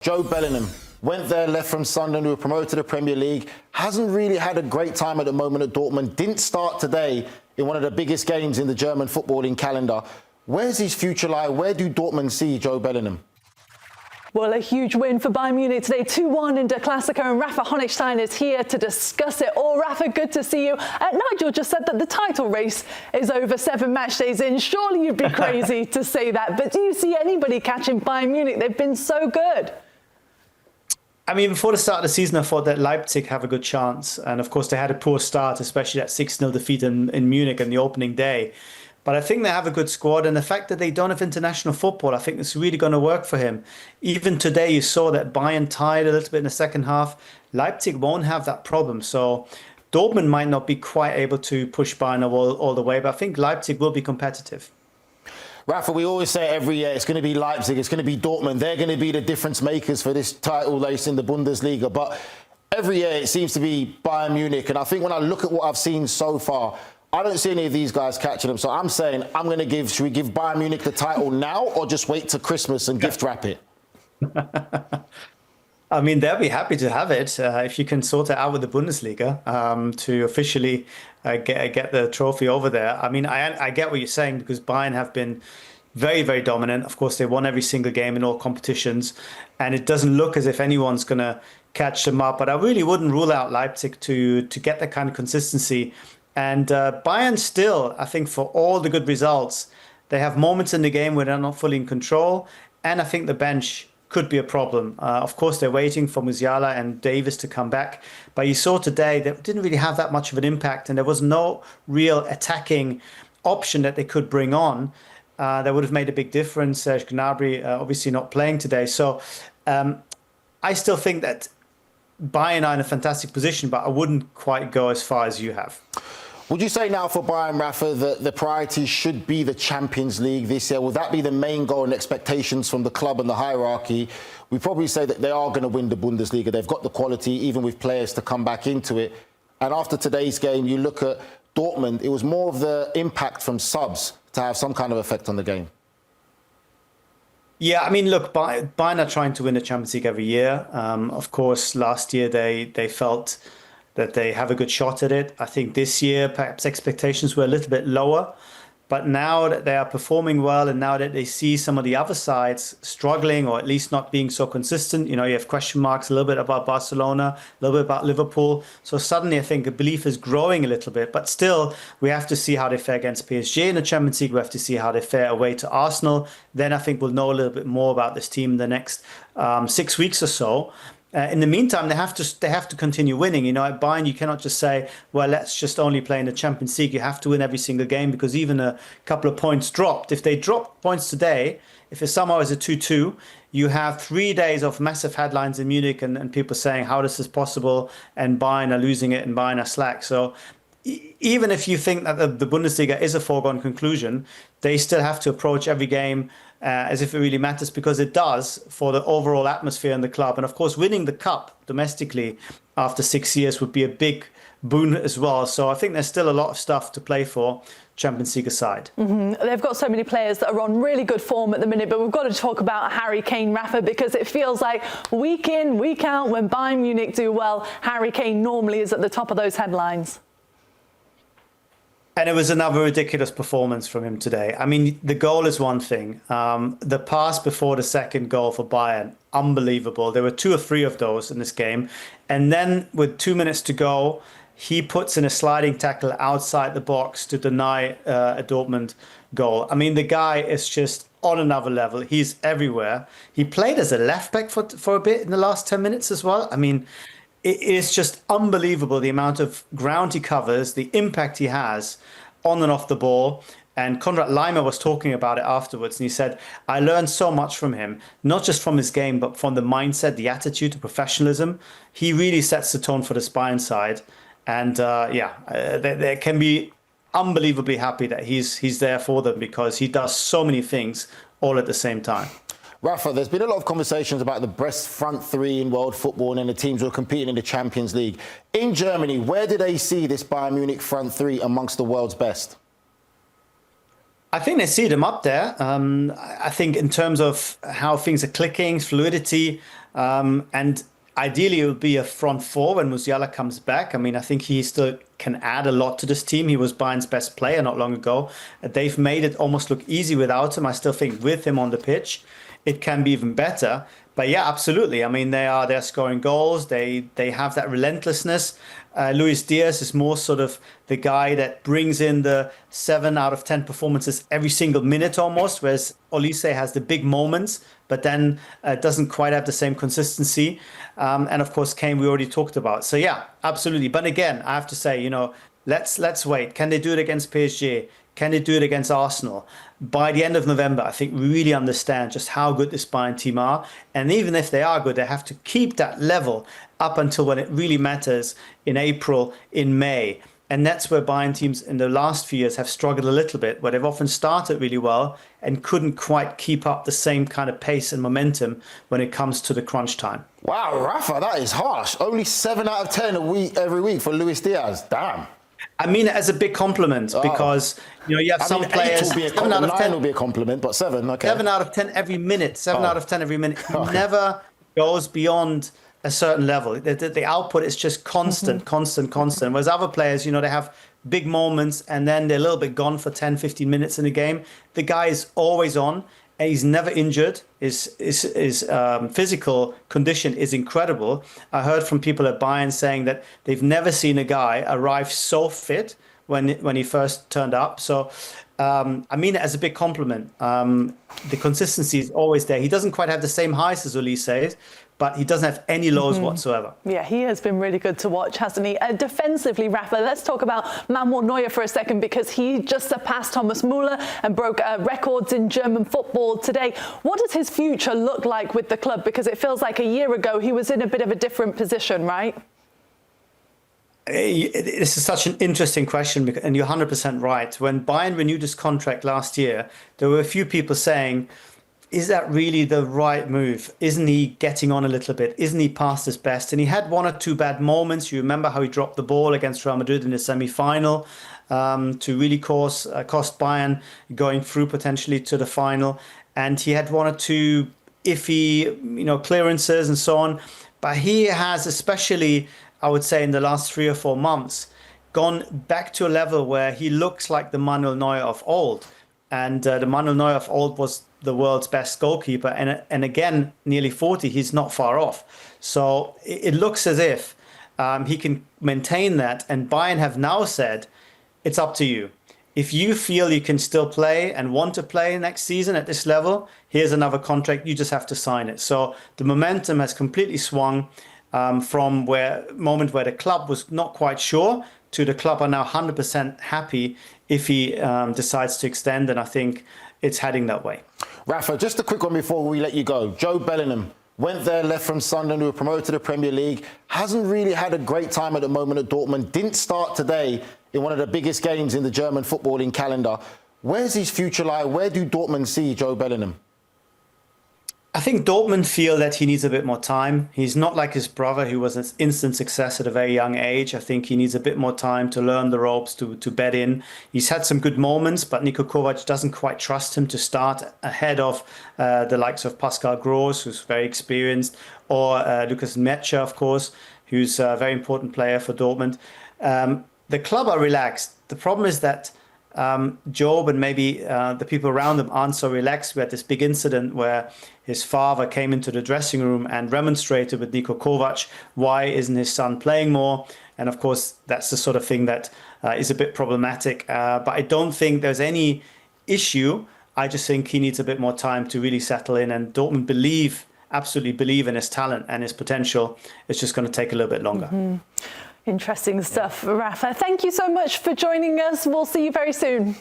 Jobe Bellingham went there, left from Sunderland, who were promoted to the Premier League. Hasn't really had a great time at the moment at Dortmund. Didn't start today in one of the biggest games in the German footballing calendar. Where's his future lie? Where do Dortmund see Jobe Bellingham? Well, a huge win for Bayern Munich today, 2-1 in Der Klassiker, and Rafa Honigstein is here to discuss it all. Rafa, good to see you. Nigel just said that the title race is over 7 match days in. Surely you'd be crazy to say that, but do you see anybody catching Bayern Munich? They've been so good. I mean, before the start of the season, I thought that Leipzig have a good chance. And of course, they had a poor start, especially that 6-0 defeat in Munich on the opening day. But I think they have a good squad. And the fact that they don't have international football, I think it's really going to work for him. Even today, you saw that Bayern tied a little bit in the second half. Leipzig won't have that problem. So Dortmund might not be quite able to push Bayern all the way. But I think Leipzig will be competitive. Rafa, we always say every year it's going to be Leipzig, it's going to be Dortmund. They're going to be the difference makers for this title race in the Bundesliga. But every year it seems to be Bayern Munich. And I think when I look at what I've seen so far, I don't see any of these guys catching them. So I'm saying should we give Bayern Munich the title now or just wait till Christmas and gift wrap it? I mean, they'll be happy to have it if you can sort it out with the Bundesliga to officially get the trophy over there. I mean, I get what you're saying because Bayern have been very, very dominant. Of course, they won every single game in all competitions, and it doesn't look as if anyone's going to catch them up. But I really wouldn't rule out Leipzig to get that kind of consistency. And Bayern still, I think, for all the good results, they have moments in the game where they're not fully in control, and I think the bench could be a problem. Of course, they're waiting for Musiala and Davis to come back. But you saw today that didn't really have that much of an impact, and there was no real attacking option that they could bring on. That would have made a big difference. Serge Gnabry obviously not playing today. So I still think that Bayern are in a fantastic position, but I wouldn't quite go as far as you have. Would you say now for Bayern, Rafa, that the priority should be the Champions League this year? Will that be the main goal and expectations from the club and the hierarchy? We probably say that they are going to win the Bundesliga. They've got the quality, even with players, to come back into it. And after today's game, you look at Dortmund, it was more of the impact from subs to have some kind of effect on the game. Yeah, I mean, look, Bayern are trying to win the Champions League every year. Of course, last year they felt that they have a good shot at it. I think this year, perhaps expectations were a little bit lower. But now that they are performing well and now that they see some of the other sides struggling or at least not being so consistent, you have question marks a little bit about Barcelona, a little bit about Liverpool. So suddenly I think a belief is growing a little bit. But still, we have to see how they fare against PSG in the Champions League. We have to see how they fare away to Arsenal. Then I think we'll know a little bit more about this team in the next 6 weeks or so. In the meantime, they have to continue winning. At Bayern, you cannot just say, well, let's just only play in the Champions League. You have to win every single game because even a couple of points dropped. If they drop points today, if it somehow is a 2-2, you have 3 days of massive headlines in Munich and people saying, how this is possible? And Bayern are losing it and Bayern are slack. So even if you think that the Bundesliga is a foregone conclusion, they still have to approach every game as if it really matters, because it does for the overall atmosphere in the club. And of course, winning the cup domestically after 6 years would be a big boon as well. So I think there's still a lot of stuff to play for, Champions League aside. They've got so many players that are on really good form at the minute, but we've got to talk about Harry Kane, Rafa, because it feels like week in, week out, when Bayern Munich do well, Harry Kane normally is at the top of those headlines. And it was another ridiculous performance from him today. I mean, the goal is one thing. The pass before the second goal for Bayern, unbelievable. There were 2 or 3 of those in this game. And then with 2 minutes to go, he puts in a sliding tackle outside the box to deny a Dortmund goal. I mean, the guy is just on another level. He's everywhere. He played as a left back for a bit in the last 10 minutes as well. I mean, it is just unbelievable the amount of ground he covers, the impact he has on and off the ball. And Konrad Laimer was talking about it afterwards, and he said, I learned so much from him, not just from his game, but from the mindset, the attitude, the professionalism. He really sets the tone for the Bayern side. And they can be unbelievably happy that he's there for them because he does so many things all at the same time. Rafa, there's been a lot of conversations about the best front three in world football and the teams who are competing in the Champions League. In Germany, where do they see this Bayern Munich front three amongst the world's best? I think they see them up there. I think in terms of how things are clicking, fluidity, and ideally it would be a front four when Musiala comes back. I mean, I think he still can add a lot to this team. He was Bayern's best player not long ago. They've made it almost look easy without him. I still think with him on the pitch, it can be even better. But yeah, absolutely. I mean, they're scoring goals. They have that relentlessness. Luis Diaz is more sort of the guy that brings in the 7 out of 10 performances every single minute almost, whereas Olise has the big moments, but then doesn't quite have the same consistency. And of course, Kane we already talked about. So yeah, absolutely. But again, I have to say, let's wait. Can they do it against PSG? Can they do it against Arsenal? By the end of November, I think we really understand just how good this Bayern team are. And even if they are good, they have to keep that level up until when it really matters in April, in May. And that's where Bayern teams in the last few years have struggled a little bit, where they've often started really well and couldn't quite keep up the same kind of pace and momentum when it comes to the crunch time. Wow, Rafa, that is harsh. Only 7 out of 10 every week for Luis Diaz. Damn. I mean it as a big compliment because you have some players. 9 will be a compliment, but 7, okay. 7 out of 10 every minute. 7 out of 10 every minute. He never goes beyond a certain level. The output is just constant. Whereas other players, they have big moments and then they're a little bit gone for 10, 15 minutes in a game. The guy is always on. And he's never injured. His physical condition is incredible. I heard from people at Bayern saying that they've never seen a guy arrive so fit when he first turned up. So I mean it as a big compliment. The consistency is always there. He doesn't quite have the same highs as Olise, but he doesn't have any lows whatsoever. Yeah, he has been really good to watch, hasn't he? Defensively, Rafa, let's talk about Manuel Neuer for a second, because he just surpassed Thomas Müller and broke records in German football today. What does his future look like with the club? Because it feels like a year ago he was in a bit of a different position, right? This is such an interesting question, and you're 100% right. When Bayern renewed his contract last year, there were a few people saying, is that really the right move? Isn't he getting on a little bit? Isn't he past his best? And he had 1 or 2 bad moments. You remember how he dropped the ball against Real Madrid in the semi-final to really cost Bayern going through potentially to the final. And he had 1 or 2 iffy, clearances and so on. But he has, especially, I would say, in the last 3 or 4 months, gone back to a level where he looks like the Manuel Neuer of old. And the Manuel Neuer of old was the world's best goalkeeper. And again, nearly 40, he's not far off. So it looks as if he can maintain that. And Bayern have now said, it's up to you. If you feel you can still play and want to play next season at this level, here's another contract. You just have to sign it. So the momentum has completely swung from moment where the club was not quite sure to the club are now 100% happy if he decides to extend. And I think it's heading that way. Rafa, just a quick one before we let you go. Jobe Bellingham went there, left from Sunderland, who were promoted to the Premier League. Hasn't really had a great time at the moment at Dortmund. Didn't start today in one of the biggest games in the German footballing calendar. Where's his future lie? Where do Dortmund see Jobe Bellingham? I think Dortmund feel that he needs a bit more time. He's not like his brother, who was an instant success at a very young age. I think he needs a bit more time to learn the ropes, to bed in. He's had some good moments, but Niko Kovac doesn't quite trust him to start ahead of the likes of Pascal Gross, who's very experienced, or Lucas Metzger, of course, who's a very important player for Dortmund. The club are relaxed. The problem is that Jobe and maybe the people around him aren't so relaxed. We had this big incident where his father came into the dressing room and remonstrated with Niko Kovac. Why isn't his son playing more? And of course, that's the sort of thing that is a bit problematic. But I don't think there's any issue. I just think he needs a bit more time to really settle in. And Dortmund absolutely believe in his talent and his potential. It's just going to take a little bit longer. Interesting stuff, Rafa. Thank you so much for joining us. We'll see you very soon.